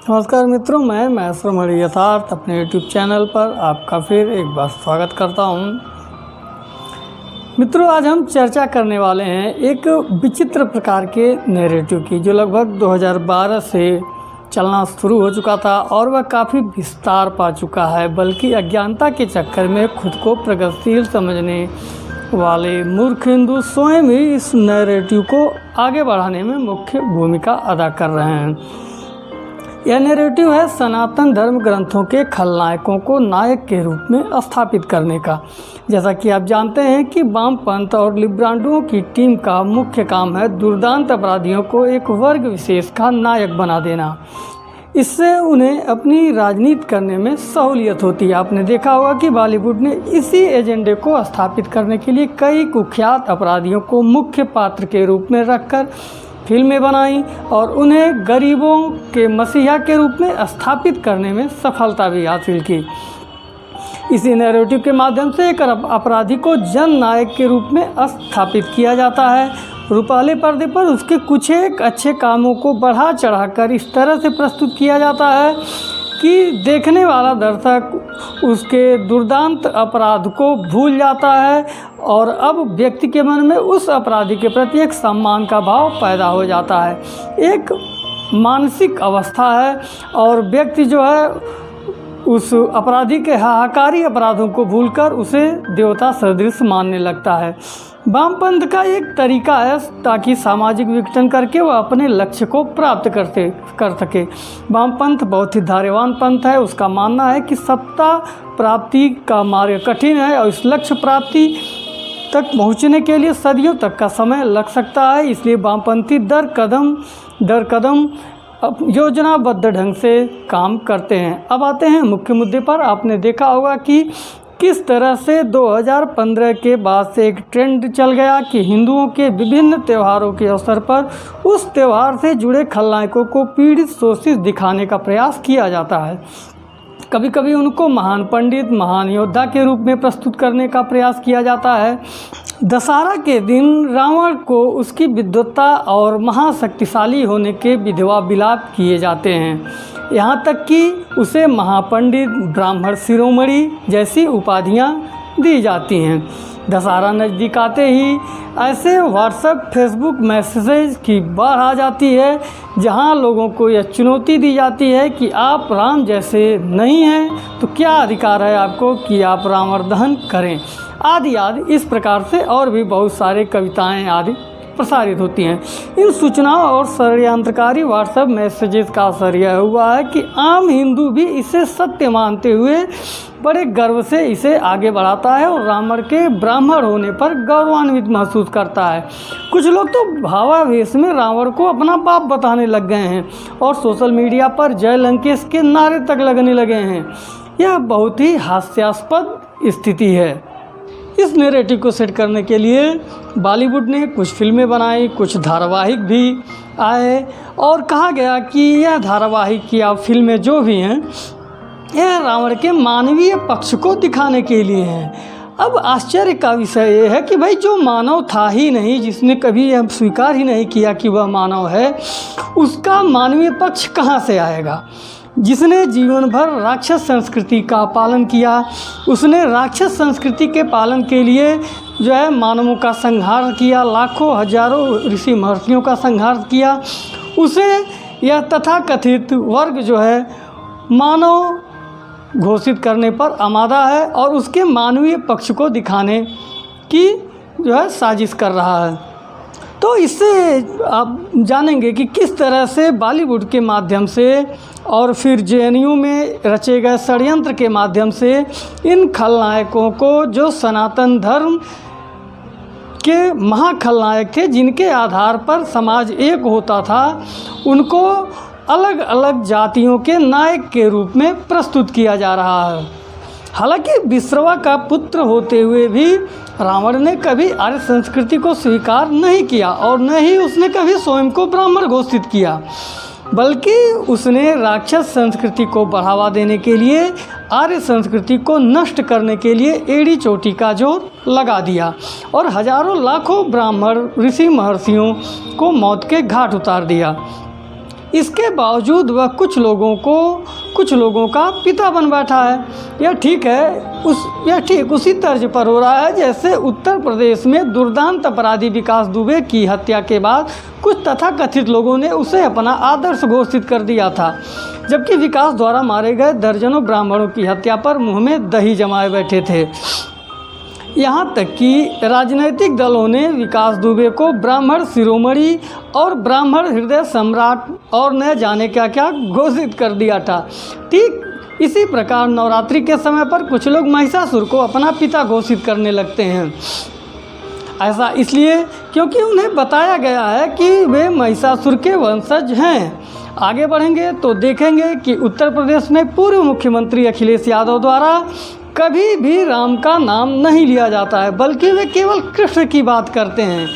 नमस्कार मित्रों, मैं महेश्वर मणि यथार्थ अपने YouTube चैनल पर आपका फिर एक बार स्वागत करता हूं। मित्रों, आज हम चर्चा करने वाले हैं एक विचित्र प्रकार के नैरेटिव की, जो लगभग 2012 से चलना शुरू हो चुका था और वह काफ़ी विस्तार पा चुका है। बल्कि अज्ञानता के चक्कर में खुद को प्रगतिशील समझने वाले मूर्ख हिंदू स्वयं ही इस नैरेटिव को आगे बढ़ाने में मुख्य भूमिका अदा कर रहे हैं। यह नैरेटिव है सनातन धर्म ग्रंथों के खलनायकों को नायक के रूप में स्थापित करने का। जैसा कि आप जानते हैं कि वामपंथ और लिब्रांडुओं की टीम का मुख्य काम है दुर्दांत अपराधियों को एक वर्ग विशेष का नायक बना देना। इससे उन्हें अपनी राजनीति करने में सहूलियत होती है। आपने देखा होगा कि बॉलीवुड ने इसी एजेंडे को स्थापित करने के लिए कई कुख्यात अपराधियों को मुख्य पात्र के रूप में रखकर फिल्में बनाई और उन्हें गरीबों के मसीहा के रूप में स्थापित करने में सफलता भी हासिल की। इसी नैरेटिव के माध्यम से एक अपराधी को जन नायक के रूप में स्थापित किया जाता है। रूपाले पर्दे पर उसके कुछ एक अच्छे कामों को बढ़ा चढ़ाकर इस तरह से प्रस्तुत किया जाता है कि देखने वाला दर्शक उसके दुर्दांत अपराध को भूल जाता है और अब व्यक्ति के मन में उस अपराधी के प्रति एक सम्मान का भाव पैदा हो जाता है। एक मानसिक अवस्था है और व्यक्ति जो है उस अपराधी के हाहाकारी अपराधों को भूलकर उसे देवता सदृश मानने लगता है। वामपंथ का एक तरीका है ताकि सामाजिक विघटन करके वह अपने लक्ष्य को प्राप्त कर सके। वामपंथ बहुत ही धैर्यवान पंथ है। उसका मानना है कि सत्ता प्राप्ति का मार्ग कठिन है और इस लक्ष्य प्राप्ति तक पहुंचने के लिए सदियों तक का समय लग सकता है। इसलिए वामपंथी दर कदम योजनाबद्ध ढंग से काम करते हैं। अब आते हैं मुख्य मुद्दे पर। आपने देखा होगा कि किस तरह से 2015 के बाद से एक ट्रेंड चल गया कि हिंदुओं के विभिन्न त्योहारों के अवसर पर उस त्यौहार से जुड़े खलनायकों को पीड़ित शोषित दिखाने का प्रयास किया जाता है। कभी कभी उनको महान पंडित, महान योद्धा के रूप में प्रस्तुत करने का प्रयास किया जाता है। दशहरा के दिन रावण को उसकी विद्वत्ता और महाशक्तिशाली होने के विधवा विलाप किए जाते हैं। यहाँ तक कि उसे महापंडित, ब्राह्मण शिरोमणि जैसी उपाधियाँ दी जाती हैं। दशहरा नज़दीक आते ही ऐसे व्हाट्सएप, फेसबुक मैसेजेज की बाढ़ आ जाती है जहां लोगों को यह चुनौती दी जाती है कि आप राम जैसे नहीं हैं तो क्या अधिकार है आपको कि आप रावण दहन करें, आदि आदि। इस प्रकार से और भी बहुत सारे कविताएं आदि प्रसारित होती हैं। इन सूचनाओं और षड्यंत्रकारी व्हाट्सएप मैसेजेस का असर यह हुआ है कि आम हिंदू भी इसे सत्य मानते हुए बड़े गर्व से इसे आगे बढ़ाता है और रावण के ब्राह्मण होने पर गौरवान्वित महसूस करता है। कुछ लोग तो भावावेश में रावण को अपना बाप बताने लग गए हैं और सोशल मीडिया पर जय लंकेश के नारे तक लगने लगे हैं। यह बहुत ही हास्यास्पद स्थिति है। इस नैरेटिव को सेट करने के लिए बॉलीवुड ने कुछ फिल्में बनाई, कुछ धारावाहिक भी आए और कहा गया कि यह धारावाहिक या फिल्में जो भी हैं यह रावण के मानवीय पक्ष को दिखाने के लिए हैं। अब आश्चर्य का विषय ये है कि भाई जो मानव था ही नहीं, जिसने कभी यह स्वीकार ही नहीं किया कि वह मानव है, उसका मानवीय पक्ष कहाँ से आएगा? जिसने जीवन भर राक्षस संस्कृति का पालन किया, उसने राक्षस संस्कृति के पालन के लिए जो है मानवों का संहार किया, लाखों हजारों ऋषि महर्षियों का संहार किया, उसे यह तथाकथित वर्ग जो है मानव घोषित करने पर आमादा है और उसके मानवीय पक्ष को दिखाने की जो है साजिश कर रहा है। तो इससे आप जानेंगे कि किस तरह से बॉलीवुड के माध्यम से और फिर जेएनयू में रचे गए षड्यंत्र के माध्यम से इन खलनायकों को, जो सनातन धर्म के महाखलनायक थे जिनके आधार पर समाज एक होता था, उनको अलग अलग जातियों के नायक के रूप में प्रस्तुत किया जा रहा है। हालांकि विश्रवा का पुत्र होते हुए भी रावण ने कभी आर्य संस्कृति को स्वीकार नहीं किया और न ही उसने कभी स्वयं को ब्राह्मण घोषित किया, बल्कि उसने राक्षस संस्कृति को बढ़ावा देने के लिए आर्य संस्कृति को नष्ट करने के लिए एड़ी चोटी का जोर लगा दिया और हजारों लाखों ब्राह्मण ऋषि महर्षियों को मौत के घाट उतार दिया। इसके बावजूद वह कुछ लोगों का पिता बन बैठा है। यह ठीक उसी तर्ज पर हो रहा है जैसे उत्तर प्रदेश में दुर्दांत अपराधी विकास दुबे की हत्या के बाद कुछ तथाकथित लोगों ने उसे अपना आदर्श घोषित कर दिया था, जबकि विकास द्वारा मारे गए दर्जनों ब्राह्मणों की हत्या पर मुंह में दही जमाए बैठे थे। यहाँ तक कि राजनीतिक दलों ने विकास दुबे को ब्राह्मण शिरोमणि और ब्राह्मण हृदय सम्राट और न जाने क्या क्या घोषित कर दिया था। ठीक इसी प्रकार नवरात्रि के समय पर कुछ लोग महिषासुर को अपना पिता घोषित करने लगते हैं। ऐसा इसलिए क्योंकि उन्हें बताया गया है कि वे महिषासुर के वंशज हैं। आगे बढ़ेंगे तो देखेंगे कि उत्तर प्रदेश में पूर्व मुख्यमंत्री अखिलेश यादव द्वारा कभी भी राम का नाम नहीं लिया जाता है, बल्कि वे केवल कृष्ण की बात करते हैं।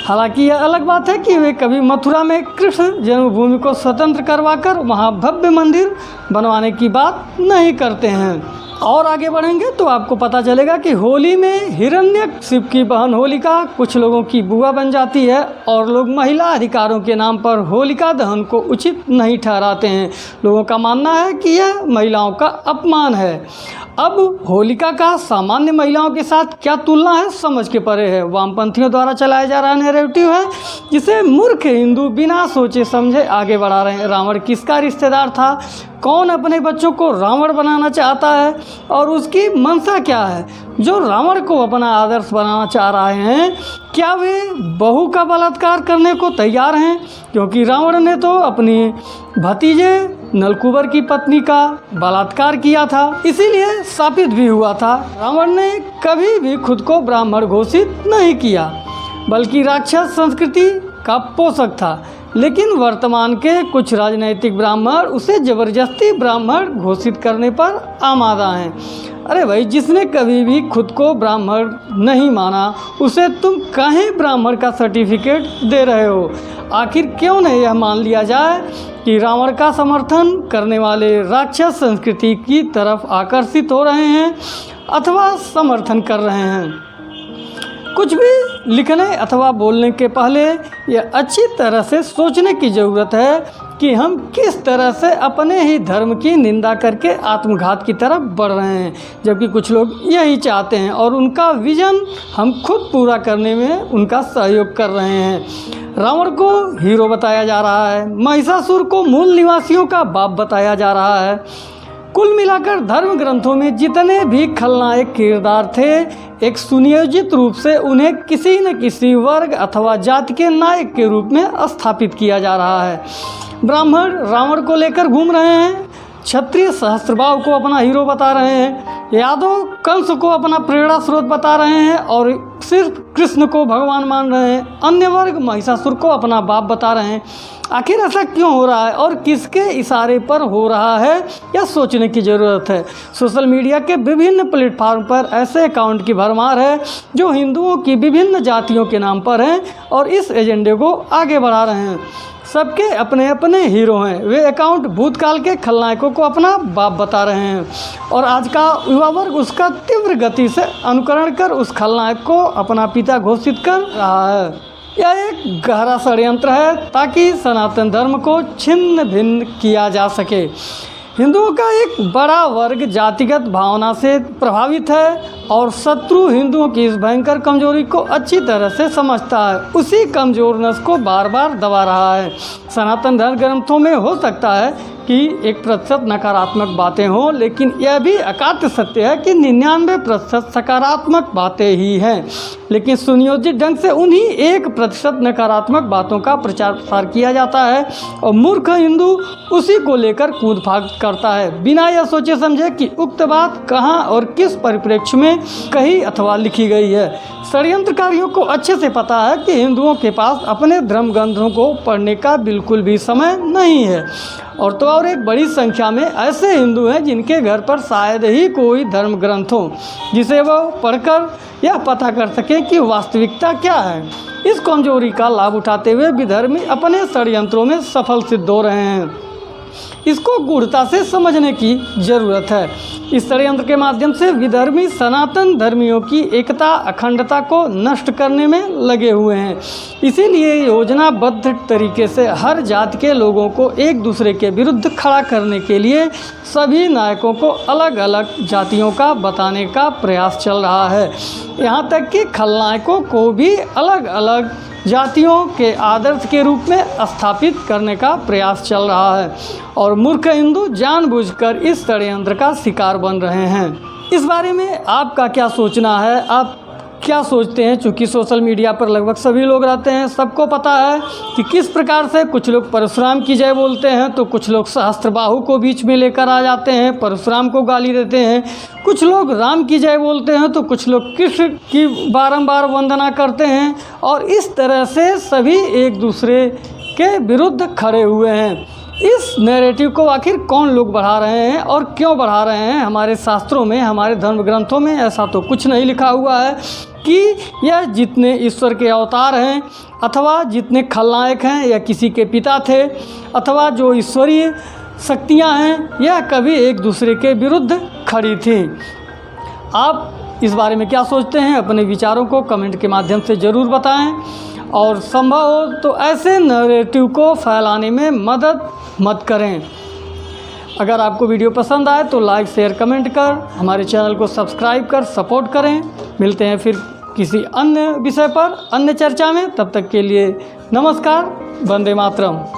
हालांकि यह अलग बात है कि वे कभी मथुरा में कृष्ण जन्मभूमि को स्वतंत्र करवाकर वहां भव्य मंदिर बनवाने की बात नहीं करते हैं। और आगे बढ़ेंगे तो आपको पता चलेगा कि होली में हिरण्यकशिप की बहन होलिका कुछ लोगों की बुआ बन जाती है और लोग महिला अधिकारों के नाम पर होलिका दहन को उचित नहीं ठहराते हैं। लोगों का मानना है कि यह महिलाओं का अपमान है। अब होलिका का सामान्य महिलाओं के साथ क्या तुलना है, समझ के परे है। वामपंथियों द्वारा चलाया जा रहा नैरेटिव है जिसे मूर्ख हिंदू बिना सोचे समझे आगे बढ़ा रहे हैं। रावण किसका रिश्तेदार था, कौन अपने बच्चों को रावण बनाना चाहता है और उसकी मंशा क्या है। जो रावण को अपना आदर्श बनाना चाह रहे हैं, क्या वे बहू का बलात्कार करने को तैयार हैं? क्योंकि रावण ने तो अपनी भतीजे नलकुबर की पत्नी का बलात्कार किया था, इसीलिए शापित भी हुआ था। रावण ने कभी भी खुद को ब्राह्मण घोषित नहीं किया, बल्कि राक्षस संस्कृति का पोषक था। लेकिन वर्तमान के कुछ राजनैतिक ब्राह्मण उसे जबरदस्ती ब्राह्मण घोषित करने पर आमादा हैं। अरे भाई, जिसने कभी भी खुद को ब्राह्मण नहीं माना उसे तुम काहे ब्राह्मण का सर्टिफिकेट दे रहे हो? आखिर क्यों नहीं यह मान लिया जाए कि रावण का समर्थन करने वाले राक्षस संस्कृति की तरफ आकर्षित हो रहे हैं अथवा समर्थन कर रहे हैं? कुछ भी लिखने अथवा बोलने के पहले यह अच्छी तरह से सोचने की ज़रूरत है कि हम किस तरह से अपने ही धर्म की निंदा करके आत्मघात की तरफ बढ़ रहे हैं, जबकि कुछ लोग यही चाहते हैं और उनका विजन हम खुद पूरा करने में उनका सहयोग कर रहे हैं। रावण को हीरो बताया जा रहा है, महिषासुर को मूल निवासियों का बाप बताया जा रहा है। कुल मिलाकर धर्म ग्रंथों में जितने भी खलनायक किरदार थे, एक सुनियोजित रूप से उन्हें किसी न किसी वर्ग अथवा जाति के नायक के रूप में स्थापित किया जा रहा है। ब्राह्मण रावण को लेकर घूम रहे हैं, क्षत्रिय सहस्त्रबाहु को अपना हीरो बता रहे हैं, यादव कंस को अपना प्रेरणा स्रोत बता रहे हैं और सिर्फ कृष्ण को भगवान मान रहे हैं, अन्य वर्ग महिषासुर को अपना बाप बता रहे हैं। आखिर ऐसा क्यों हो रहा है और किसके इशारे पर हो रहा है, यह सोचने की ज़रूरत है। सोशल मीडिया के विभिन्न प्लेटफार्म पर ऐसे अकाउंट की भरमार है जो हिंदुओं की विभिन्न जातियों के नाम पर हैं और इस एजेंडे को आगे बढ़ा रहे हैं। सबके अपने अपने हीरो हैं। वे अकाउंट भूतकाल के खलनायकों को अपना बाप बता रहे हैं और आज का युवा वर्ग उसका तीव्र गति से अनुकरण कर उस खलनायक को अपना पिता घोषित कर रहा है। यह एक गहरा षड्यंत्र है ताकि सनातन धर्म को छिन्न भिन्न किया जा सके। हिंदुओं का एक बड़ा वर्ग जातिगत भावना से प्रभावित है और शत्रु हिंदुओं की इस भयंकर कमजोरी को अच्छी तरह से समझता है, उसी कमजोर नस को बार बार दबा रहा है। सनातन धर्म ग्रंथों में हो सकता है कि 1% नकारात्मक बातें हों, लेकिन यह भी अकाट्य सत्य है कि 99% सकारात्मक बातें ही हैं। लेकिन सुनियोजित ढंग से उन्हीं 1% नकारात्मक बातों का प्रचार प्रसार किया जाता है और मूर्ख हिंदू उसी को लेकर कूद फाग करता है, बिना यह सोचे समझे कि उक्त बात कहाँ और किस परिप्रेक्ष्य में कही अथवा लिखी गई है। षड्यंत्रकारियों को अच्छे से पता है कि हिंदुओं के पास अपने धर्म ग्रंथों को पढ़ने का बिल्कुल भी समय नहीं है और तो और एक बड़ी संख्या में ऐसे हिंदू हैं जिनके घर पर शायद ही कोई धर्म ग्रंथ हो जिसे वह पढ़कर यह पता कर सके कि वास्तविकता क्या है। इस कमजोरी का लाभ उठाते हुए विधर्मी अपने षड्यंत्रों में सफल सिद्ध हो रहे हैं। इसको गूढ़ता से समझने की ज़रूरत है। इस षड्यंत्र के माध्यम से विधर्मी सनातन धर्मियों की एकता अखंडता को नष्ट करने में लगे हुए हैं। इसीलिए योजनाबद्ध तरीके से हर जाति के लोगों को एक दूसरे के विरुद्ध खड़ा करने के लिए सभी नायकों को अलग अलग जातियों का बताने का प्रयास चल रहा है। यहाँ तक कि खलनायकों को भी अलग अलग जातियों के आदर्श के रूप में स्थापित करने का प्रयास चल रहा है और मूर्ख हिंदू जानबूझकर इस षड्यंत्र का शिकार बन रहे हैं। इस बारे में आपका क्या सोचना है? आप क्या सोचते हैं? चूँकि सोशल मीडिया पर लगभग सभी लोग रहते हैं, सबको पता है कि किस प्रकार से कुछ लोग परशुराम की जय बोलते हैं तो कुछ लोग सहस्त्रबाहु को बीच में लेकर आ जाते हैं, परशुराम को गाली देते हैं। कुछ लोग राम की जय बोलते हैं तो कुछ लोग कृष्ण की बारंबार वंदना करते हैं और इस तरह से सभी एक दूसरे के विरुद्ध खड़े हुए हैं। इस नैरेटिव को आखिर कौन लोग बढ़ा रहे हैं और क्यों बढ़ा रहे हैं? हमारे शास्त्रों में, हमारे धर्म ग्रंथों में ऐसा तो कुछ नहीं लिखा हुआ है कि यह जितने ईश्वर के अवतार हैं अथवा जितने खलनायक हैं या किसी के पिता थे अथवा जो ईश्वरीय शक्तियां हैं यह कभी एक दूसरे के विरुद्ध खड़ी थी। आप इस बारे में क्या सोचते हैं? अपने विचारों को कमेंट के माध्यम से ज़रूर बताएं और संभव हो तो ऐसे नैरेटिव को फैलाने में मदद मत करें। अगर आपको वीडियो पसंद आए तो लाइक शेयर कमेंट कर हमारे चैनल को सब्सक्राइब कर सपोर्ट करें। मिलते हैं फिर किसी अन्य विषय पर अन्य चर्चा में। तब तक के लिए नमस्कार। वंदे मातरम।